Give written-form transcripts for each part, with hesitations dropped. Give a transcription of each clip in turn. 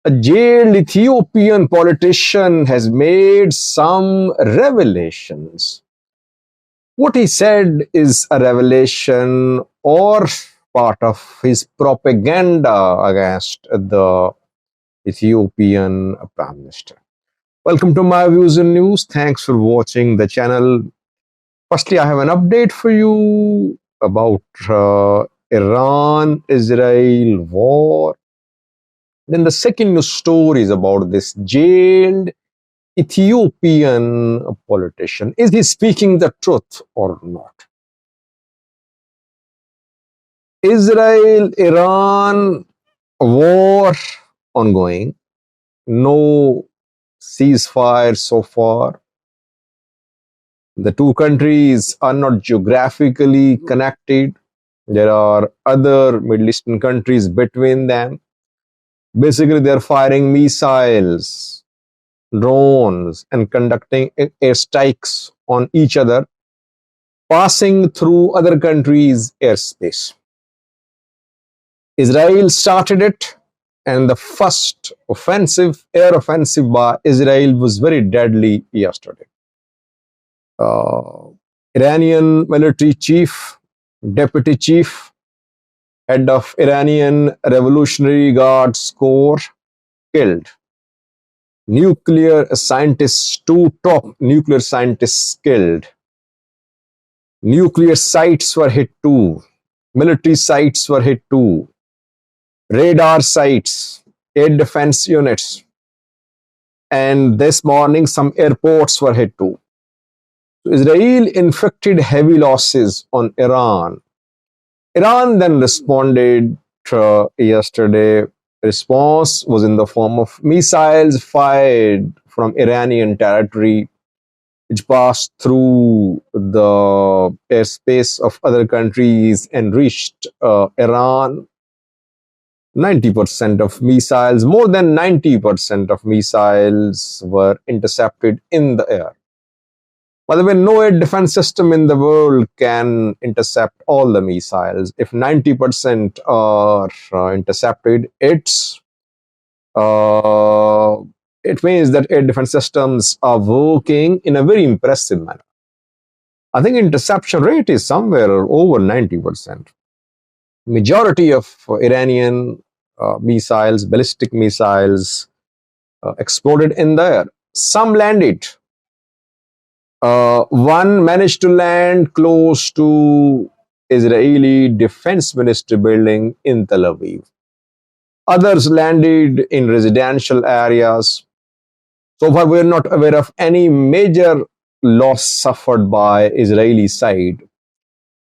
A jailed Ethiopian politician has made some revelations. What he said is a revelation or part of his propaganda against the Ethiopian Prime Minister. Welcome to My Views in News. Thanks for watching the channel. Firstly, I have an update for you about Iran-Israel war. Then the second news story is about this jailed Ethiopian politician. Is he speaking the truth or not? Israel-Iran war ongoing. No ceasefire so far. The two countries are not geographically connected. There are other Middle Eastern countries between them. Basically, they're firing missiles, drones, and conducting airstrikes on each other, passing through other countries' airspace. Israel started it, and the first air offensive by Israel was very deadly yesterday. Iranian military chief, deputy chief, head of Iranian Revolutionary Guards Corps killed. Nuclear scientists, two top nuclear scientists killed. Nuclear sites were hit too. Military sites were hit too. Radar sites, air defense units. And this morning, some airports were hit too. Israel inflicted heavy losses on Iran. Iran then responded yesterday. Response was in the form of missiles fired from Iranian territory, which passed through the airspace of other countries and reached Iran. 90% of missiles, more than 90% of missiles were intercepted in the air. By the way, no air defense system in the world can intercept all the missiles. If 90% are intercepted, it means that air defense systems are working in a very impressive manner. I think interception rate is somewhere over 90%. Majority of Iranian missiles, ballistic missiles, exploded in the air. Some landed. One managed to land close to Israeli Defense Ministry building in Tel Aviv. Others landed in residential areas. So far, we are not aware of any major loss suffered by Israeli side.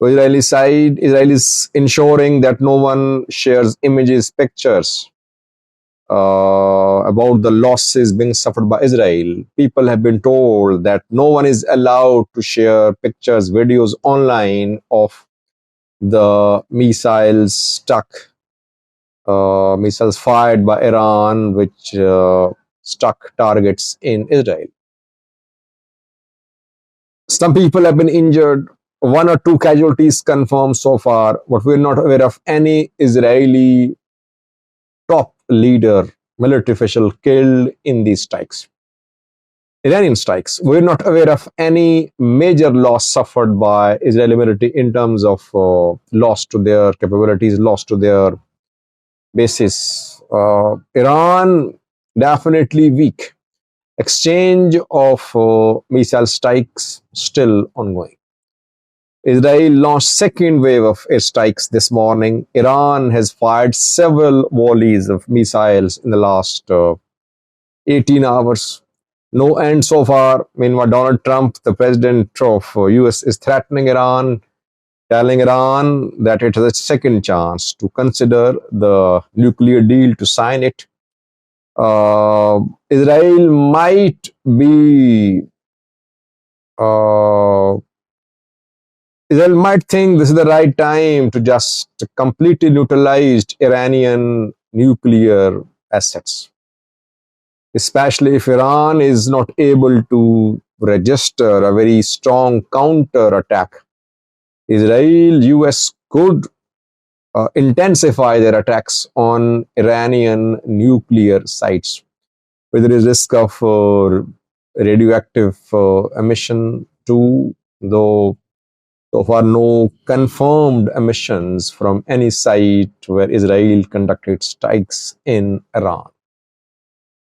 Israeli side, Israel is ensuring that no one shares images, pictures about the losses being suffered by Israel. People have been told that no one is allowed to share pictures, videos online of the missiles missiles fired by Iran, which struck targets in Israel. Some people have been injured. One or two casualties confirmed so far, but we're not aware of any Israeli top leader, military official killed in these strikes. Iranian strikes. We're not aware of any major loss suffered by Israeli military in terms of loss to their capabilities, loss to their bases. Iran definitely weak. Exchange of missile strikes still ongoing. Israel launched second wave of airstrikes this morning. Iran has fired several volleys of missiles in the last 18 hours. No end so far. Meanwhile, Donald Trump, the president of US, is threatening Iran, telling Iran that it has a second chance to consider the nuclear deal, to sign it. Israel might be Israel might think this is the right time to just completely neutralize Iranian nuclear assets, especially if Iran is not able to register a very strong counter attack. Israel, US could intensify their attacks on Iranian nuclear sites, with the risk of radioactive emission too, though so far no confirmed emissions from any site where Israel conducted strikes in Iran.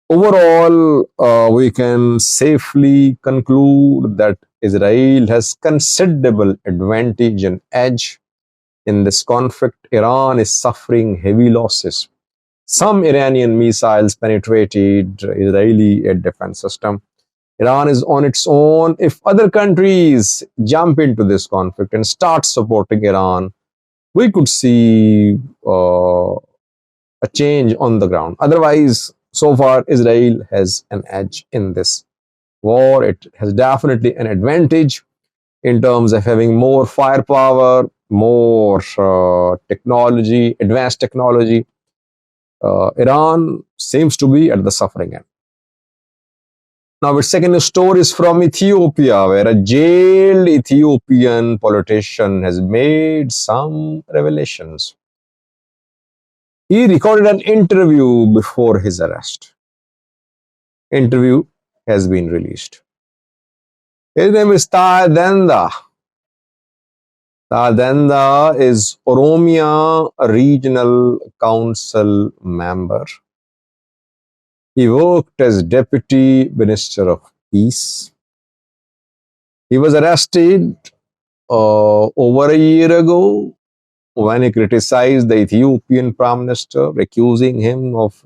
Overall, we can safely conclude that Israel has considerable advantage and edge in this conflict. Iran is suffering heavy losses. Some Iranian missiles penetrated Israeli air defense system. Iran is on its own. If other countries jump into this conflict and start supporting Iran, we could see a change on the ground. Otherwise, so far, Israel has an edge in this war. It has definitely an advantage in terms of having more firepower, more technology, advanced technology. Iran seems to be at the suffering end. Now, our second story is from Ethiopia, where a jailed Ethiopian politician has made some revelations. He recorded an interview before his arrest. Interview has been released. His name is Tadenda. Tadenda is Oromia Regional Council member. He worked as Deputy Minister of Peace. He was arrested over a year ago when he criticized the Ethiopian Prime Minister, accusing him of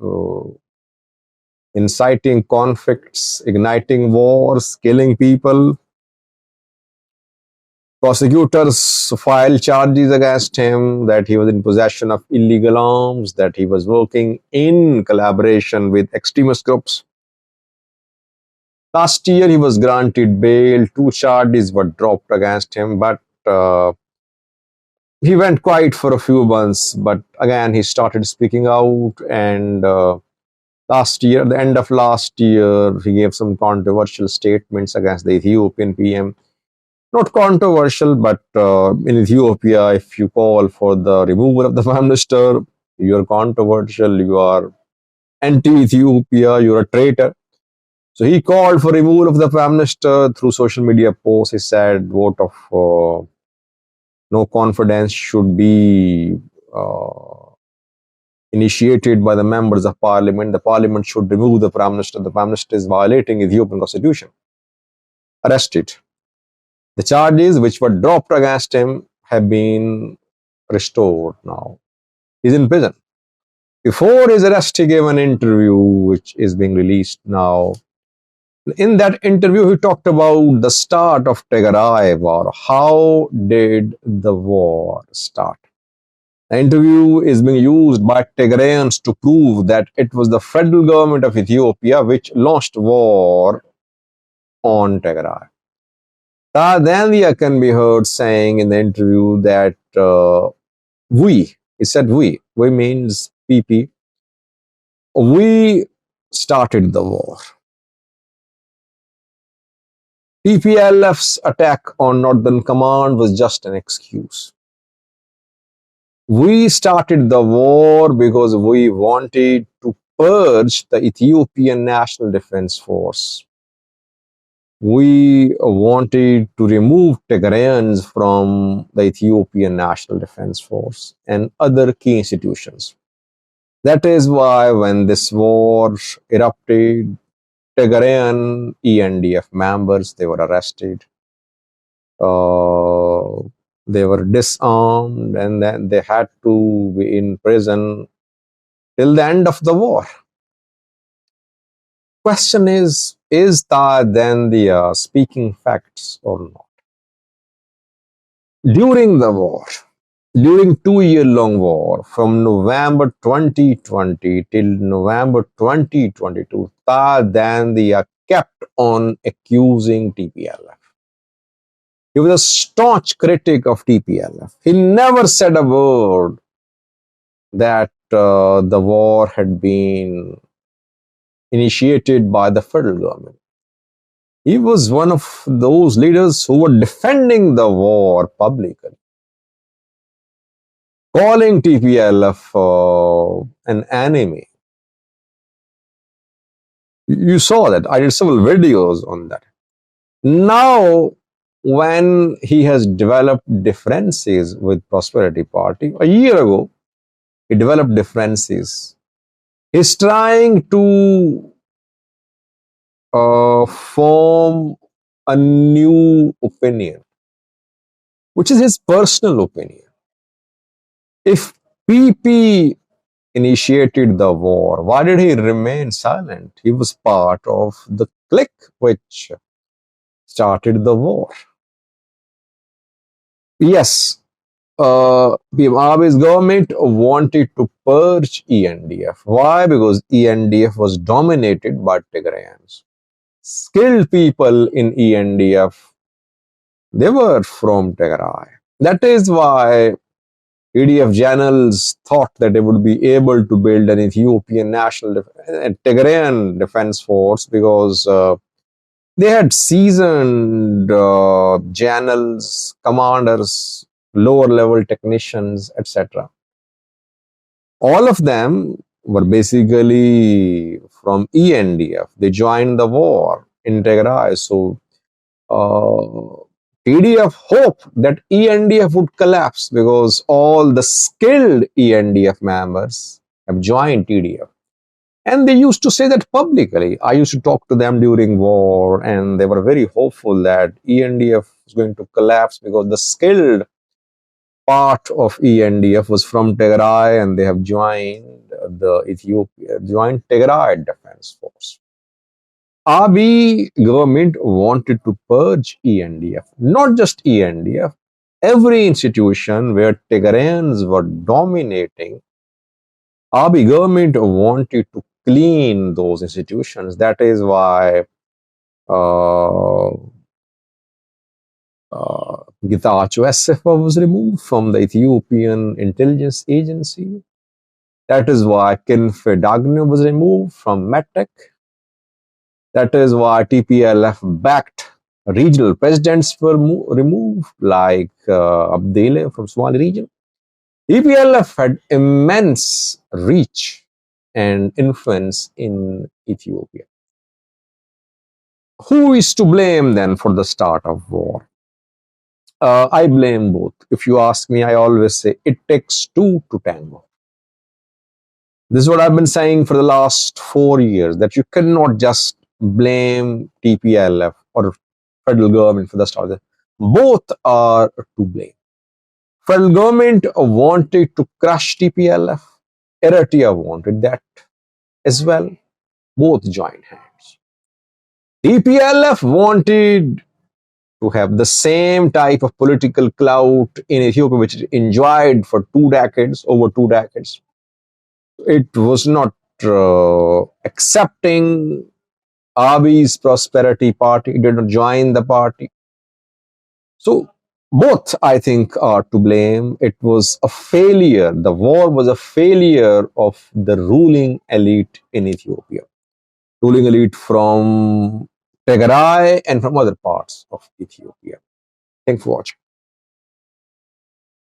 inciting conflicts, igniting wars, killing people. Prosecutors filed charges against him that he was in possession of illegal arms, that he was working in collaboration with extremist groups. Last year, he was granted bail. 2 charges were dropped against him, but he went quiet for a few months. But again, he started speaking out, and last year, the end of last year, he gave some controversial statements against the Ethiopian PM. Not controversial, but in Ethiopia, if you call for the removal of the Prime Minister, you are controversial, you are anti-Ethiopia, you are a traitor. So he called for removal of the Prime Minister through social media posts. He said, vote of no confidence should be initiated by the members of parliament. The parliament should remove the Prime Minister. The Prime Minister is violating Ethiopian constitution. Arrested. The charges which were dropped against him have been restored now. He's in prison. Before his arrest, he gave an interview which is being released now. In that interview, he talked about the start of Tigray war. How did the war start? The interview is being used by Tigrayans to prove that it was the federal government of Ethiopia which launched war on Tigray. Tadenda can be heard saying in the interview that he said we means PP, we started the war. TPLF's attack on Northern Command was just an excuse. We started the war because we wanted to purge the Ethiopian National Defense Force. We wanted to remove Tigrayans from the Ethiopian National Defense Force and other key institutions. That is why when this war erupted, Tigrayan ENDF members, they were arrested. They were disarmed and then they had to be in prison till the end of the war. Question is Tadenda speaking facts or not? During the war, during 2-year-long war, from November 2020 till November 2022, Tadenda kept on accusing TPLF. He was a staunch critic of TPLF. He never said a word that the war had been initiated by the federal government. He was one of those leaders who were defending the war publicly. calling TPLF an enemy. You saw that. I did several videos on that. Now, when he has developed differences with Prosperity Party, a year ago, he developed differences. He's trying to form a new opinion, which is his personal opinion. If PP initiated the war, why did he remain silent? He was part of the clique which started the war. Yes, Abi's government wanted to purge ENDF. Why? Because ENDF was dominated by Tigrayans. Skilled people in ENDF, they were from Tigray. That is why EDF generals thought that they would be able to build an Ethiopian national Tigrayan defense force because they had seasoned generals, commanders, lower level technicians, etc. All of them were basically from ENDF. They joined the war in Tigray. So TDF hoped that ENDF would collapse because all the skilled ENDF members have joined TDF. And they used to say that publicly. I used to talk to them during war, and they were very hopeful that ENDF was going to collapse because the skilled part of ENDF was from Tigray, and they have joined the Ethiopia, joined Tigray Defense Force. Abiy government wanted to purge ENDF, not just ENDF, every institution where Tigrayans were dominating. Abiy government wanted to clean those institutions. That is why uh, Getachew SFA was removed from the Ethiopian intelligence agency. That is why Kinfedagne was removed from Metek. That is why TPLF backed regional presidents were removed, like Abdele from Somali region. TPLF had immense reach and influence in Ethiopia. Who is to blame then for the start of war? I blame both. If you ask me, I always say it takes two to tango. This is what I've been saying for the last 4 years, that you cannot just blame TPLF or federal government for the start. Both are to blame. Federal government wanted to crush TPLF. Eritrea wanted that as well. Both joined hands. TPLF wanted to have the same type of political clout in Ethiopia, which it enjoyed for 2 decades, over 2 decades. It was not accepting Abiy's Prosperity Party. It did not join the party. So both, I think, are to blame. It was a failure. The war was a failure of the ruling elite in Ethiopia. Ruling elite from Tigray and from other parts of Ethiopia. Thanks for watching.